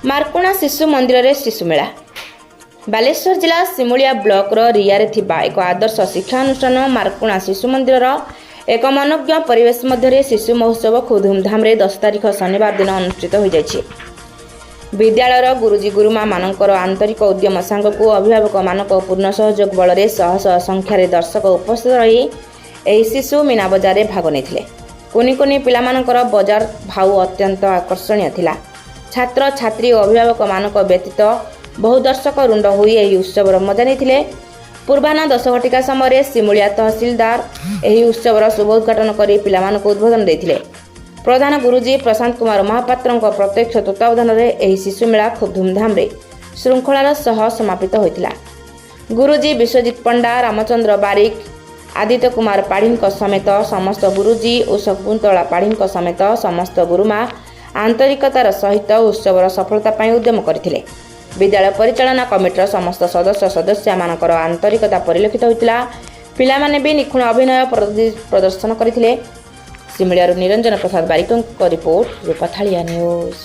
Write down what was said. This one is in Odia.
ମାର୍କୋଣା ଶିଶୁ ମନ୍ଦିରରେ ଶିଶୁ ମେଳା। ବାଲେଶ୍ୱର ଜିଲ୍ଲା ସିମୁଳିଆ ବ୍ଲକର ରିଆରେ ଥିବା ଏକ ଆଦର୍ଶ ଶିକ୍ଷାନୁଷ୍ଠାନ ମାର୍କୋଣା ଶିଶୁ ମନ୍ଦିରର ଏକ ମନୋଜ୍ଞ ପରିବେଶ ମଧ୍ୟରେ ଶିଶୁ ମହୋତ୍ସବ ଖୁବ୍ ଧୁମଧାମରେ 10 ତାରିଖ ଶନିବାର ଦିନ ଅନୁଷ୍ଠିତ ହୋଇଯାଇଛି। ବିଦ୍ୟାଳୟର ଗୁରୁଜୀ ଗୁରୁମାମାନଙ୍କର ଆନ୍ତରିକ ଉଦ୍ୟମ ସାଙ୍ଗକୁ ଅଭିଭାବକମାନଙ୍କ ପୂର୍ଣ୍ଣ ସହଯୋଗ ବଳରେ ଶହ ଶହ ସଂଖ୍ୟାରେ ଦର୍ଶକ ଉପସ୍ଥିତ ରହି ଏହି ଶିଶୁ ମୀନା ବଜାରରେ ଭାଗ ନେଇଥିଲେ। କୁନି କୁନି ପିଲାମାନଙ୍କର ବଜାର ଭାଉ ଅତ୍ୟନ୍ତ ଆକର୍ଷଣୀୟ ଥିଲା। ଛାତ୍ରଛାତ୍ରୀ ଓ ଅଭିଭାବକମାନଙ୍କ ବ୍ୟତୀତ ବହୁ ଦର୍ଶକ ରୁଣ୍ଡ ହୋଇ ଏହି ଉତ୍ସବର ମଜା ନେଇଥିଲେ। ପୂର୍ବାହ୍ନ 10 ଘଟିକା ସମୟରେ ସିମୁଳିଆ ତହସିଲଦାର ଏହି ଉତ୍ସବର ଶୁଭ ଉଦ୍ଘାଟନ କରି ପିଲାମାନଙ୍କୁ ଉଦ୍ବୋଧନ ଦେଇଥିଲେ। ପ୍ରଧାନ ଗୁରୁଜୀ ପ୍ରଶାନ୍ତ କୁମାର ମହାପାତ୍ରଙ୍କ ପ୍ରତ୍ୟକ୍ଷ ତତ୍ତ୍ୱାବଧାନରେ ଏହି ଶିଶୁ ମେଳା ଖୁବ୍ ଧୁମଧାମରେ ଶୃଙ୍ଖଳାର ସହ ସମାପିତ ହୋଇଥିଲା। ଗୁରୁଜୀ ବିଶ୍ୱଜିତ ପଣ୍ଡା, ରାମଚନ୍ଦ୍ର ବାରିକ, ଆଦିତ୍ୟ କୁମାର ପାଢ଼ୀଙ୍କ ସମେତ ସମସ୍ତ ଗୁରୁଜୀ ଓ ଶକୁନ୍ତଳା ପାଢ଼ୀଙ୍କ ସମେତ ସମସ୍ତ ଗୁରୁମା ଆନ୍ତରିକତାର ସହିତ ଉତ୍ସବର ସଫଳତା ପାଇଁ ଉଦ୍ୟମ କରିଥିଲେ। ବିଦ୍ୟାଳୟ ପରିଚାଳନା କମିଟିର ସମସ୍ତ ସଦସ୍ୟମାନଙ୍କର ଆନ୍ତରିକତା ପରିଲକ୍ଷିତ ହୋଇଥିଲା। ପିଲାମାନେ ବି ନିଖୁଣ ଅଭିନୟ ପ୍ରଦର୍ଶନ କରିଥିଲେ। ସିମୁଳିଆରୁ ନିରଞ୍ଜନ ପ୍ରସାଦ ବାରିକଙ୍କ ରିପୋର୍ଟ, ରୂପାଥାଳିଆ ନ୍ୟୁଜ୍।